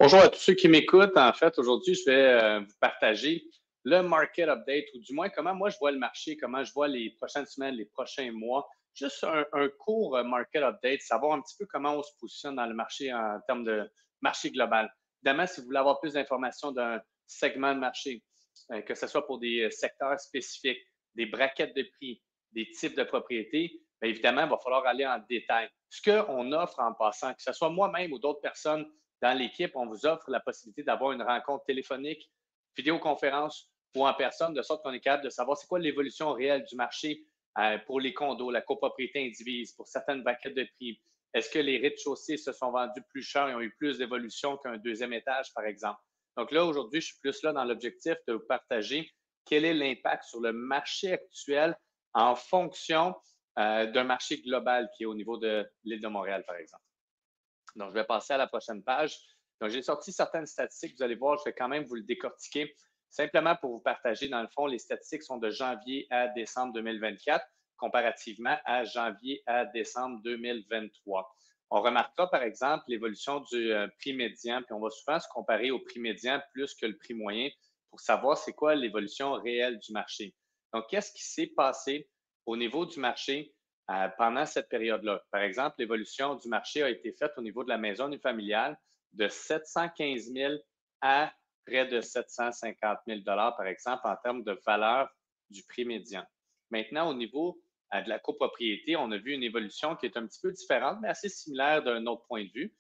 Bonjour à tous ceux qui m'écoutent. En fait, aujourd'hui, je vais vous partager le market update ou du moins comment moi je vois le marché, comment je vois les prochaines semaines, les prochains mois. Juste un court market update, savoir un petit peu comment on se positionne dans le marché en termes de marché global. Évidemment, si vous voulez avoir plus d'informations d'un segment de marché, que ce soit pour des secteurs spécifiques, des braquettes de prix, des types de propriétés, bien évidemment, il va falloir aller en détail. Ce qu'on offre en passant, que ce soit moi-même ou d'autres personnes dans l'équipe, on vous offre la possibilité d'avoir une rencontre téléphonique, vidéoconférence ou en personne, de sorte qu'on est capable de savoir c'est quoi l'évolution réelle du marché pour les condos, la copropriété indivise, pour certaines braquettes de prix. Est-ce que les rez-de-chaussée se sont vendus plus cher et ont eu plus d'évolution qu'un deuxième étage, par exemple? Donc là, aujourd'hui, je suis plus là dans l'objectif de vous partager quel est l'impact sur le marché actuel en fonction d'un marché global qui est au niveau de l'île de Montréal, par exemple. Donc, je vais passer à la prochaine page. Donc, j'ai sorti certaines statistiques. Vous allez voir, je vais quand même vous le décortiquer. Simplement pour vous partager, dans le fond, les statistiques sont de janvier à décembre 2024, comparativement à janvier à décembre 2023. On remarquera, par exemple, l'évolution du prix médian, puis on va souvent se comparer au prix médian plus que le prix moyen pour savoir c'est quoi l'évolution réelle du marché. Donc, qu'est-ce qui s'est passé au niveau du marché pendant cette période-là? Par exemple, l'évolution du marché a été faite au niveau de la maison unifamiliale de 715 000 à près de 750 000 par exemple, en termes de valeur du prix médian. Maintenant, au niveau de la copropriété, on a vu une évolution qui est un petit peu différente, mais assez similaire d'un autre point de vue.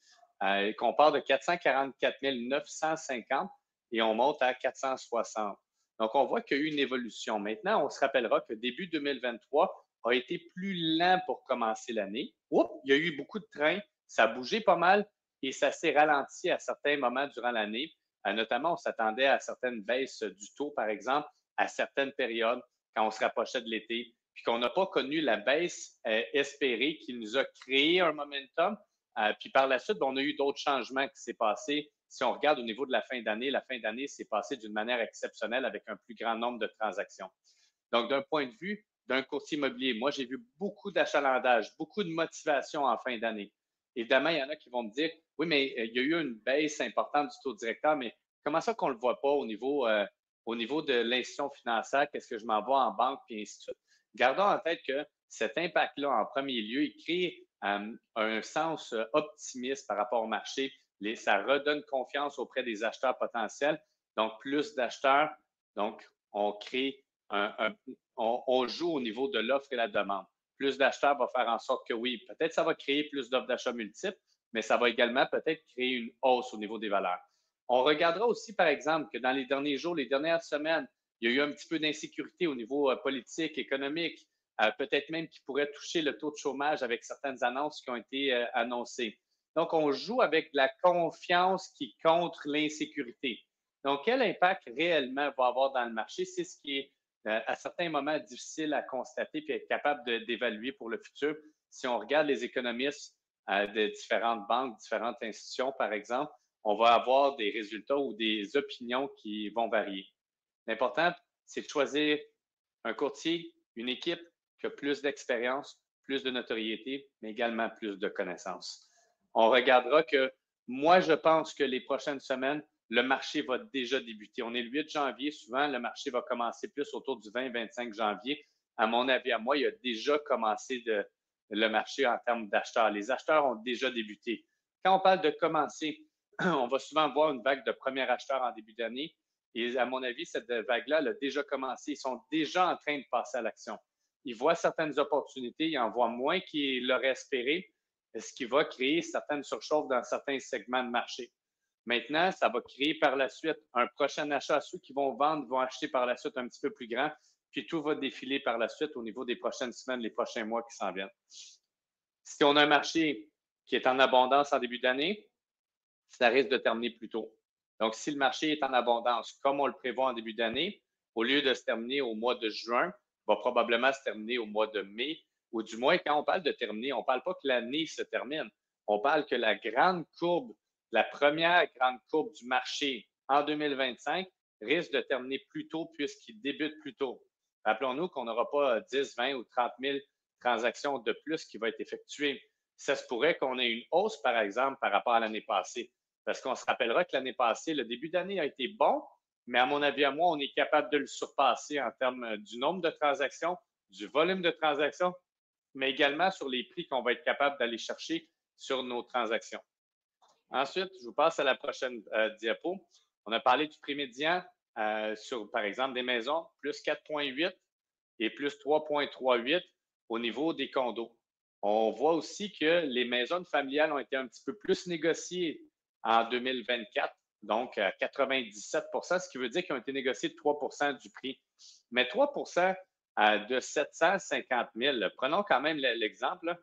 Qu'on part de 444 950 et on monte à 460. Donc, on voit qu'il y a eu une évolution. Maintenant, on se rappellera que début 2023 a été plus lent pour commencer l'année. Il y a eu beaucoup de trains, ça a bougé pas mal et ça s'est ralenti à certains moments durant l'année. Notamment, on s'attendait à certaines baisses du taux, par exemple, à certaines périodes quand on se rapprochait de l'été, puis qu'on n'a pas connu la baisse espérée qui nous a créé un momentum. Puis par la suite, on a eu d'autres changements qui s'est passé. Si on regarde au niveau de la fin d'année s'est passée d'une manière exceptionnelle avec un plus grand nombre de transactions. Donc, d'un point de vue d'un courtier immobilier, moi, j'ai vu beaucoup d'achalandage, beaucoup de motivation en fin d'année. Évidemment, il y en a qui vont me dire, oui, mais il y a eu une baisse importante du taux directeur, mais comment ça qu'on ne le voit pas au niveau de l'institution financière? Qu'est-ce que je m'envoie en banque, puis ainsi de suite. Gardons en tête que cet impact-là, en premier lieu, il crée un sens optimiste par rapport au marché. Ça redonne confiance auprès des acheteurs potentiels. Donc, plus d'acheteurs, donc on crée on joue au niveau de l'offre et la demande. Plus d'acheteurs va faire en sorte que oui, peut-être ça va créer plus d'offres d'achat multiples, mais ça va également peut-être créer une hausse au niveau des valeurs. On regardera aussi, par exemple, que dans les derniers jours, les dernières semaines, il y a eu un petit peu d'insécurité au niveau politique, économique, peut-être même qui pourrait toucher le taux de chômage avec certaines annonces qui ont été annoncées. Donc, on joue avec la confiance qui contre l'insécurité. Donc, quel impact réellement va avoir dans le marché? C'est ce qui est à certains moments difficile à constater puis être capable d'évaluer pour le futur. Si on regarde les économistes de différentes banques, différentes institutions, par exemple, on va avoir des résultats ou des opinions qui vont varier. L'important, c'est de choisir un courtier, une équipe qui a plus d'expérience, plus de notoriété, mais également plus de connaissances. On regardera que moi, je pense que les prochaines semaines, le marché va déjà débuter. On est le 8 janvier, souvent, le marché va commencer plus autour du 20-25 janvier. À mon avis, à moi, il a déjà commencé le marché en termes d'acheteurs. Les acheteurs ont déjà débuté. Quand on parle de commencer, on va souvent voir une vague de premiers acheteurs en début d'année. Et à mon avis, cette vague-là elle a déjà commencé. Ils sont déjà en train de passer à l'action. Ils voient certaines opportunités, ils en voient moins qu'ils l'auraient espéré, ce qui va créer certaines surchauffes dans certains segments de marché. Maintenant, ça va créer par la suite un prochain achat. Ceux qui vont vendre vont acheter par la suite un petit peu plus grand, puis tout va défiler par la suite au niveau des prochaines semaines, les prochains mois qui s'en viennent. Si on a un marché qui est en abondance en début d'année, ça risque de terminer plus tôt. Donc, si le marché est en abondance, comme on le prévoit en début d'année, au lieu de se terminer au mois de juin, va probablement se terminer au mois de mai, ou du moins, quand on parle de terminer, on ne parle pas que l'année se termine. On parle que la grande courbe, la première grande courbe du marché en 2025 risque de terminer plus tôt puisqu'il débute plus tôt. Rappelons-nous qu'on n'aura pas 10, 20 ou 30 000 transactions de plus qui vont être effectuées. Ça se pourrait qu'on ait une hausse, par exemple, par rapport à l'année passée. parce qu'on se rappellera que l'année passée, le début d'année a été bon, mais à mon avis, à moi, on est capable de le surpasser en termes du nombre de transactions, du volume de transactions, mais également sur les prix qu'on va être capable d'aller chercher sur nos transactions. Ensuite, je vous passe à la prochaine diapo. On a parlé du prix médian sur, par exemple, des maisons, plus 4,8 et plus 3,38 au niveau des condos. On voit aussi que les maisons familiales ont été un petit peu plus négociées en 2024, donc à 97 ce qui veut dire qu'ils ont été négociés de 3 du prix. Mais 3 de 750 000, prenons quand même l'exemple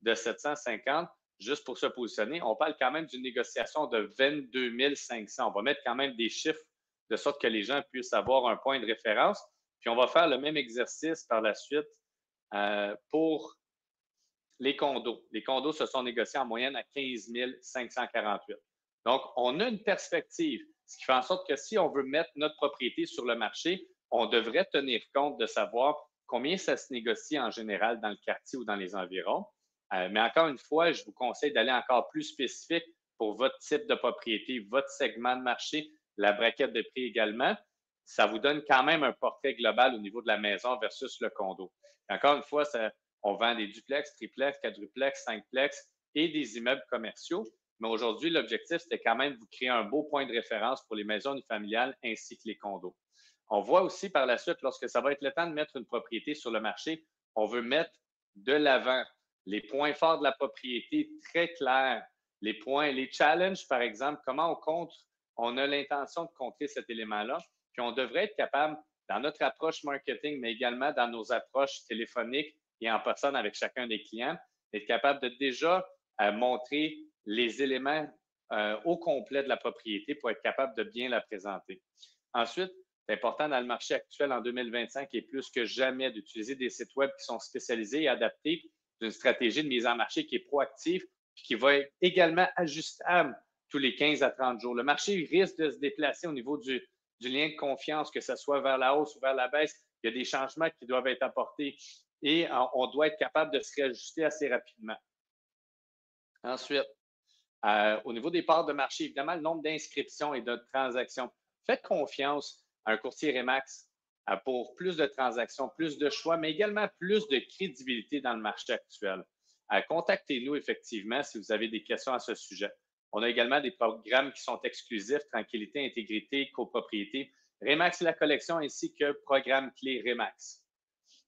de 750, juste pour se positionner, on parle quand même d'une négociation de 22 500. On va mettre quand même des chiffres de sorte que les gens puissent avoir un point de référence. Puis on va faire le même exercice par la suite pour les condos. Les condos se sont négociés en moyenne à 15 548. Donc, on a une perspective, ce qui fait en sorte que si on veut mettre notre propriété sur le marché, on devrait tenir compte de savoir combien ça se négocie en général dans le quartier ou dans les environs. Mais encore une fois, je vous conseille d'aller encore plus spécifique pour votre type de propriété, votre segment de marché, la braquette de prix également. Ça vous donne quand même un portrait global au niveau de la maison versus le condo. Et encore une fois, on vend des duplex, triplex, quadruplex, cinqplex et des immeubles commerciaux. Mais aujourd'hui, l'objectif, c'était quand même de vous créer un beau point de référence pour les maisons familiales ainsi que les condos. On voit aussi par la suite, lorsque ça va être le temps de mettre une propriété sur le marché, on veut mettre de l'avant les points forts de la propriété très clairs, les points, les challenges, par exemple, comment on a l'intention de contrer cet élément-là, puis on devrait être capable, dans notre approche marketing, mais également dans nos approches téléphoniques et en personne avec chacun des clients, d'être capable de déjà montrer les éléments au complet de la propriété pour être capable de bien la présenter. Ensuite, c'est important dans le marché actuel en 2025 et plus que jamais d'utiliser des sites web qui sont spécialisés et adaptés d'une stratégie de mise en marché qui est proactive et qui va être également ajustable tous les 15 à 30 jours. Le marché risque de se déplacer au niveau du lien de confiance, que ce soit vers la hausse ou vers la baisse. Il y a des changements qui doivent être apportés et on doit être capable de se réajuster assez rapidement. Ensuite, au niveau des parts de marché, évidemment, le nombre d'inscriptions et de transactions. Faites confiance à un courtier Remax pour plus de transactions, plus de choix, mais également plus de crédibilité dans le marché actuel. Contactez-nous effectivement si vous avez des questions à ce sujet. On a également des programmes qui sont exclusifs, tranquillité, intégrité, copropriété, Remax la collection ainsi que programme clé Remax.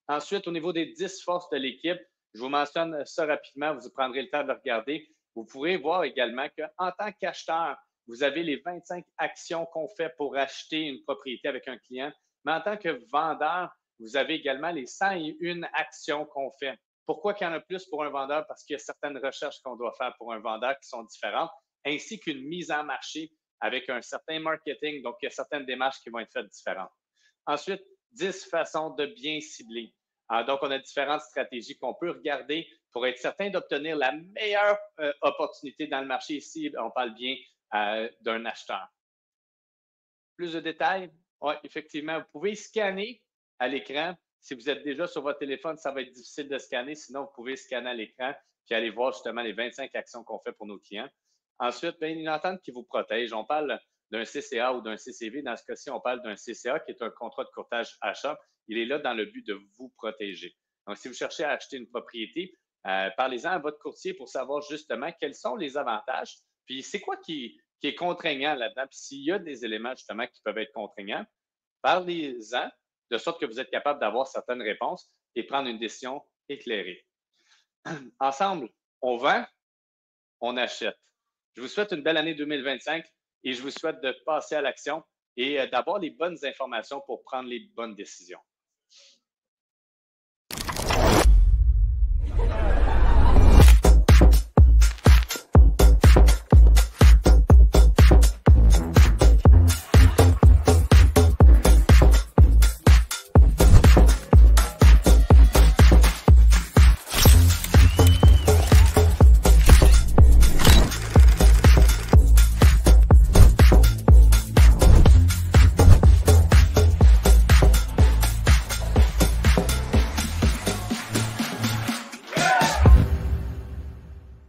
Ensuite, au niveau des 10 forces de l'équipe, je vous mentionne ça rapidement, vous prendrez le temps de le regarder. Vous pourrez voir également qu'en tant qu'acheteur, vous avez les 25 actions qu'on fait pour acheter une propriété avec un client, mais en tant que vendeur, vous avez également les 101 actions qu'on fait. Pourquoi qu'il y en a plus pour un vendeur? Parce qu'il y a certaines recherches qu'on doit faire pour un vendeur qui sont différentes, ainsi qu'une mise en marché avec un certain marketing. Donc, il y a certaines démarches qui vont être faites différentes. Ensuite, 10 façons de bien cibler. Donc, on a différentes stratégies qu'on peut regarder pour être certain d'obtenir la meilleure opportunité dans le marché. Ici, on parle bien d'un acheteur. Plus de détails? Oui, effectivement, vous pouvez scanner à l'écran. Si vous êtes déjà sur votre téléphone, ça va être difficile de scanner. Sinon, vous pouvez scanner à l'écran puis aller voir justement les 25 actions qu'on fait pour nos clients. Ensuite, bien, une entente qui vous protège. On parle d'un CCA ou d'un CCV. Dans ce cas-ci, on parle d'un CCA qui est un contrat de courtage achat. Il est là dans le but de vous protéger. Donc, si vous cherchez à acheter une propriété, parlez-en à votre courtier pour savoir justement quels sont les avantages. Puis, c'est quoi qui est contraignant là-dedans? Puis, s'il y a des éléments justement qui peuvent être contraignants, parlez-en de sorte que vous êtes capable d'avoir certaines réponses et prendre une décision éclairée. Ensemble, on vend, on achète. Je vous souhaite une belle année 2025 et je vous souhaite de passer à l'action et d'avoir les bonnes informations pour prendre les bonnes décisions.